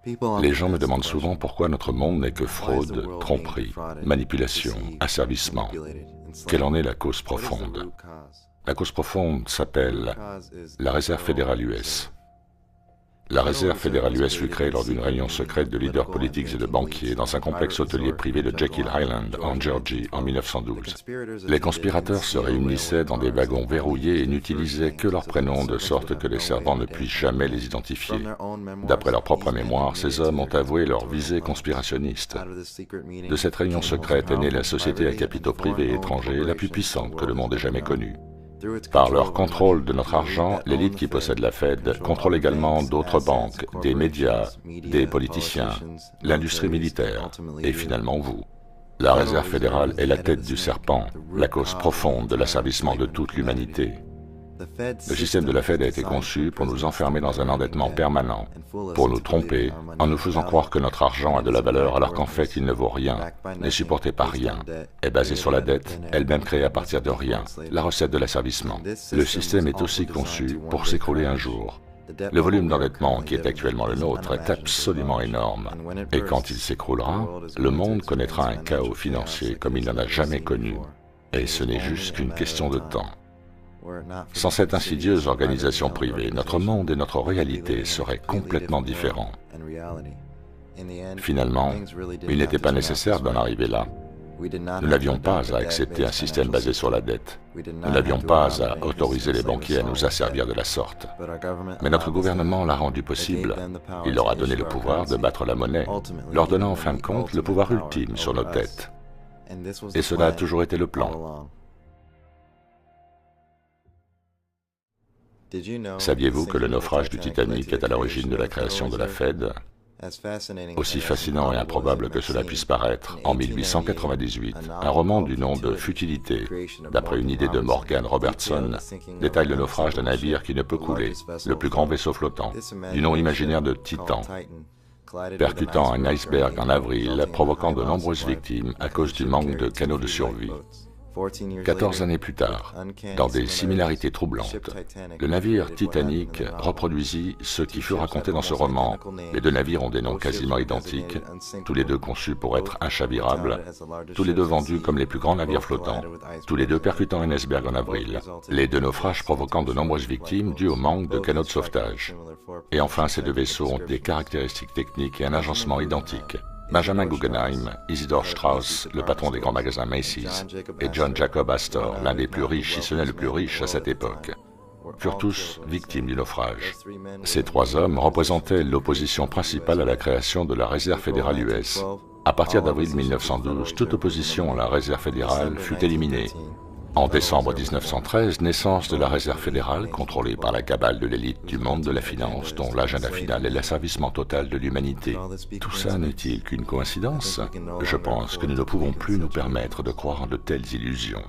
Les gens me demandent souvent pourquoi notre monde n'est que fraude, tromperie, manipulation, asservissement. Quelle en est la cause profonde? La cause profonde s'appelle la Réserve fédérale US. La Réserve fédérale US fut créée lors d'une réunion secrète de leaders politiques et de banquiers dans un complexe hôtelier privé de Jekyll Island, en Géorgie, en 1912. Les conspirateurs se réunissaient dans des wagons verrouillés et n'utilisaient que leurs prénoms de sorte que les servants ne puissent jamais les identifier. D'après leur propre mémoire, ces hommes ont avoué leur visée conspirationniste. De cette réunion secrète est née la société à capitaux privés et étrangers la plus puissante que le monde ait jamais connue. Par leur contrôle de notre argent, l'élite qui possède la Fed contrôle également d'autres banques, des médias, des politiciens, l'industrie militaire et finalement vous. La Réserve fédérale est la tête du serpent, la cause profonde de l'asservissement de toute l'humanité. Le système de la Fed a été conçu pour nous enfermer dans un endettement permanent, pour nous tromper en nous faisant croire que notre argent a de la valeur alors qu'en fait il ne vaut rien, n'est supporté par rien, est basé sur la dette, elle-même créée à partir de rien, la recette de l'asservissement. Le système est aussi conçu pour s'écrouler un jour. Le volume d'endettement qui est actuellement le nôtre est absolument énorme, et quand il s'écroulera, le monde connaîtra un chaos financier comme il n'en a jamais connu, et ce n'est juste qu'une question de temps. Sans cette insidieuse organisation privée, notre monde et notre réalité seraient complètement différents. Finalement, il n'était pas nécessaire d'en arriver là. Nous n'avions pas à accepter un système basé sur la dette. Nous n'avions pas à autoriser les banquiers à nous asservir de la sorte. Mais notre gouvernement l'a rendu possible. Il leur a donné le pouvoir de battre la monnaie, leur donnant en fin de compte le pouvoir ultime sur nos têtes. Et cela a toujours été le plan. Saviez-vous que le naufrage du Titanic est à l'origine de la création de la Fed? Aussi fascinant et improbable que cela puisse paraître, en 1898, un roman du nom de Futilité, d'après une idée de Morgan Robertson, détaille le naufrage d'un navire qui ne peut couler, le plus grand vaisseau flottant, du nom imaginaire de Titan, percutant un iceberg en avril, provoquant de nombreuses victimes à cause du manque de canaux de survie. 14 années plus tard, dans des similarités troublantes, le navire Titanic reproduisit ce qui fut raconté dans ce roman. Les deux navires ont des noms quasiment identiques, tous les deux conçus pour être inchavirables, tous les deux vendus comme les plus grands navires flottants, tous les deux percutant un iceberg en avril, les deux naufrages provoquant de nombreuses victimes dues au manque de canaux de sauvetage. Et enfin, ces deux vaisseaux ont des caractéristiques techniques et un agencement identique. Benjamin Guggenheim, Isidore Straus, le patron des grands magasins Macy's, et John Jacob Astor, l'un des plus riches, si ce n'est le plus riche à cette époque, furent tous victimes du naufrage. Ces trois hommes représentaient l'opposition principale à la création de la Réserve fédérale US. À partir d'avril 1912, toute opposition à la Réserve fédérale fut éliminée. En décembre 1913, naissance de la Réserve fédérale, contrôlée par la cabale de l'élite du monde de la finance, dont l'agenda final est l'asservissement total de l'humanité. Tout ça n'est-il qu'une coïncidence? Je pense que nous ne pouvons plus nous permettre de croire en de telles illusions.